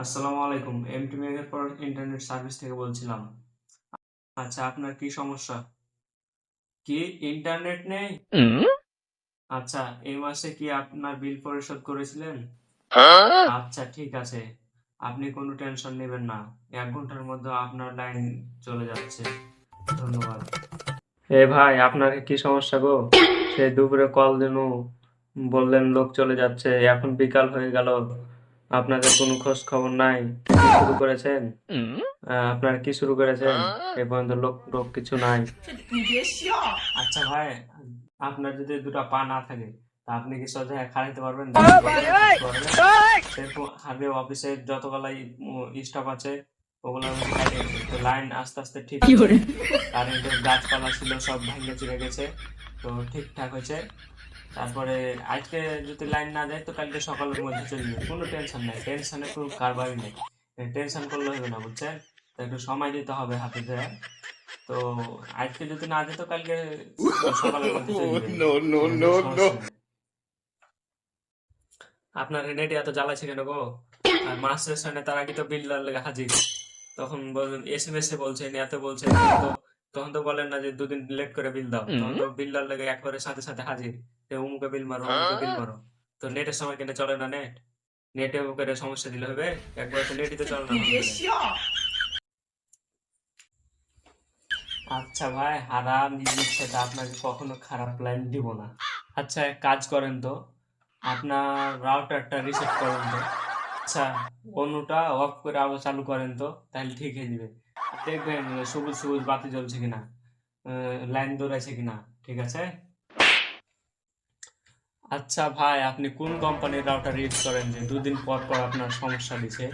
আসসালামু আলাইকুম। এমটি মেঘের পর ইন্টারনেট সার্ভিস থেকে বলছিলাম। আচ্ছা, আপনার কি সমস্যা? কি ইন্টারনেট নেই? আচ্ছা, এই মাসে কি আপনার বিল পরিশোধ করেছিলেন? আচ্ছা, ঠিক আছে। আপনি কোনো টেনশন নেবেন না। 1 ঘন্টার মধ্যে আপনার লাইন চলে যাচ্ছে। ধন্যবাদ। এ ভাই, আপনার কি সমস্যা গো? সেই দুপুরে কল দিনু, বললেন লোক চলে যাচ্ছে, এখন বিকাল হয়ে গেল, আপনাদের কোনো খোঁজ খবর নাই। কি শুরু করেছেন? আপনারা কি শুরু করেছেন? এ পর্যন্ত লোক টোক কিছু নাই। আচ্ছা ভাই, আপনার যদি দুটো পা না থাকে তা আপনি কি সোজা খাড়াইতে পারবেন? সেরকম হাবে অফিসের যতগুলাই স্টাফ আছে ওগুলোর মধ্যে কাটে গেছে। তো লাইন আস্তে আস্তে ঠিক হচ্ছে। কারেন্টের গাছপালা ছিল সব ভেঙে চুরে গেছে, তো ঠিকঠাক হয়েছে। তারপরে আজকে যদি লাইন না যায় তো কালকে সকালের মধ্যে চলে যাবে, কোনো টেনশন নেই। টেনশনে কোনো কারবারই নেই। টেনশন করলে হবে না, বুঝছেন? তো একটু সময় দিতে হবে হাতে ধরে। তো আজকে যদি না যেত কালকে সকালের মধ্যে চলে যাবে। আপনার নেটে এত জ্বালাচ্ছে কেন গো? আর মাস শেষে তার আগে তো বিল্লার লেগে হাজির। তখন বলেন এসএমএস এ বলছেন, এত বলছেন, তখন তো বলেন না যে 2 দিন লেট করে বিল দাও। তখন তো বিল্লার লেগে একবারে সাথে সাথে হাজির, যে অমুকে বিল মারো, অমুকে বিল মারো। তো নেটের সময় কেন চলে না নেট? নেটে করে সমস্যা দিলে হবে? একবার তো নেটই তো চলে না। আচ্ছা ভাই, হারাম সেটা আপনাকে কখনো খারাপ লাইন দিব না। আচ্ছা, এক কাজ করেন তো, আপনার রাউটারটা রিসেট করেন তো। আচ্ছা, অন্যটা অফ করে আবার চালু করেন তো, তাহলে ঠিক হয়ে যাবে। দেখবেন সবুজ সবুজ বাতি জ্বলছে কিনা, লাইন দৌড়াইছে কিনা। ঠিক আছে? আচ্ছা ভাই, আপনি কোন কোম্পানির রাউটার ইউজ করেন যে 2 দিন পর পর আপনার সমস্যা দিছে?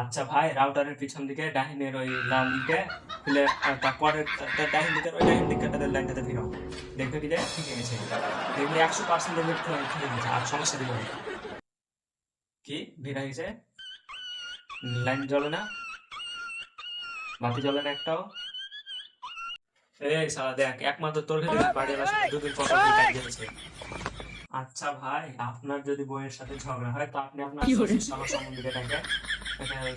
আচ্ছা ভাই, রাউটারের পিছন দিকে ডাহিনের ওই লাল দিকে খুলে তারপরে ডাহিন দিকের ওই ডাহিন দিকটাতে লাইনটাতে ভিড়াও, দেখবে কি যে ঠিক হয়ে গেছে। দেখবে 100% ঠিক হয়ে গেছে, আর সমস্যা দিবে না। কি ভিড়া গেছে? লাইন জ্বলে না, বাতি জ্বলে না একটাও? এই সালা দেখ, একমাত্র তোর ক্ষেত্রে বাড়ি আলাদা 2 দিন পর পর লাইন জ্বলেছে। আচ্ছা ভাই, আপনার যদি বইয়ের সাথে ঝগড়া হয় তো আপনি আপনার শ্বশুর শালা সম্বন্ধে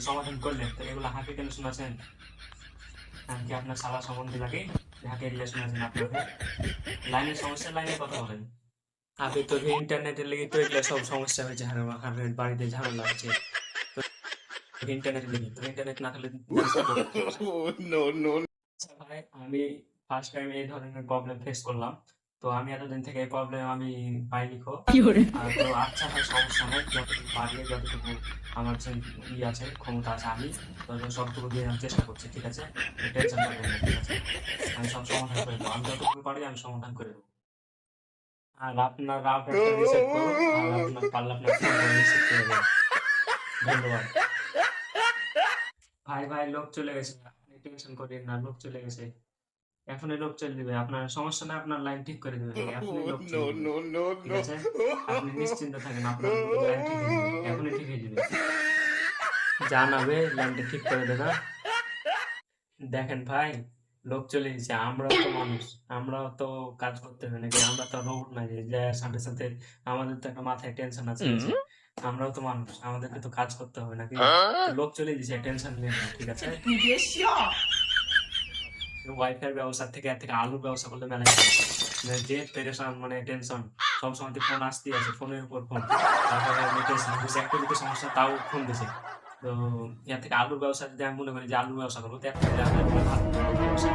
সমাধান করলেন, তো এগুলো হাঁকে কেন শোনাচ্ছেন? কি আপনার শালা সম্বন্ধে লাগে হাঁকে রিলেশন আছেন আপনাদের? লাইনের সমস্যা, লাইনের কথা বলেন। আপনি তো ইন্টারনেটের লেগে তো এগুলো সব সমস্যা হয়েছে, হারের বাড়িতে ঝামেলা হচ্ছে। তো ইন্টারনেট লেগে, তো ইন্টারনেট না থাকলে আচ্ছা ভাই, আমি ফার্স্ট টাইম এই ধরনের প্রবলেম ফেস করলাম। তো আমি এতদিন থেকে এই প্রবলেম আমি পাইনি খো। তো আচ্ছা ভাই, সমস্যা নাই, যতটুকু পারি, যতটুকু আমার যে আছে ক্ষমতা আছে, আমি তো সবটুকু দিয়ে আমি চেষ্টা করছি। ঠিক আছে? টেনশন করবেন না, ঠিক আছে? আমি সব সমাধান করে দেবো, আমি যতটুকু পারি আমি সমাধান করে দেবো। আর আপনার রাউটারটা রিসেট করুন, আর আপনার পারলে আপনার ফোনটা রিসেট করে দেবেন। ধন্যবাদ। ভাই ভাই, লোক চলে গেছে, আপনি টেনশন করেন না, লোক চলে গেছে। এখনই লোক চলে দিবে, আপনার সমস্যা না, আপনার লাইন ঠিক করে দেবে, এখনই লোক চলে দিবে। ঠিক আছে? আপনি নিশ্চিন্ত থাকেন, আপনার লাইন ঠিক হয়ে যাবে, এখনই ঠিক হয়ে যাবে। জানাবে, লাইনটা ঠিক করে দেবে। দেখেন ভাই, লোক চলে গেছে, আমরাও তো মানুষ, আমরাও তো কাজ করতে হবে নাকি? আমরা তো রোবট না যে সাথে সাথে আমাদের তো একটা মাথায় টেনশন আছে। আমরাও তো মানুষ, আমাদেরকে তো কাজ করতে হবে নাকি? তো লোক চলে দিছে, টেনশন নেই না, ঠিক আছে? ওয়াইফাই ব্যবস্থা থেকে এর থেকে আলুর ব্যবস্থা করলে মেলা যে পেরেশান, মানে টেনশন, সব সময় ফোন আসতেই আছে, ফোনের উপর ফোন। তারপরে একটা যদি সমস্যা তাও ফোন দিছে। তো এর থেকে আলুর ব্যবসা যদি আমি মনে করি যে আলুর ব্যবসা করবো, তো এর থেকে ভালো ব্যবসা।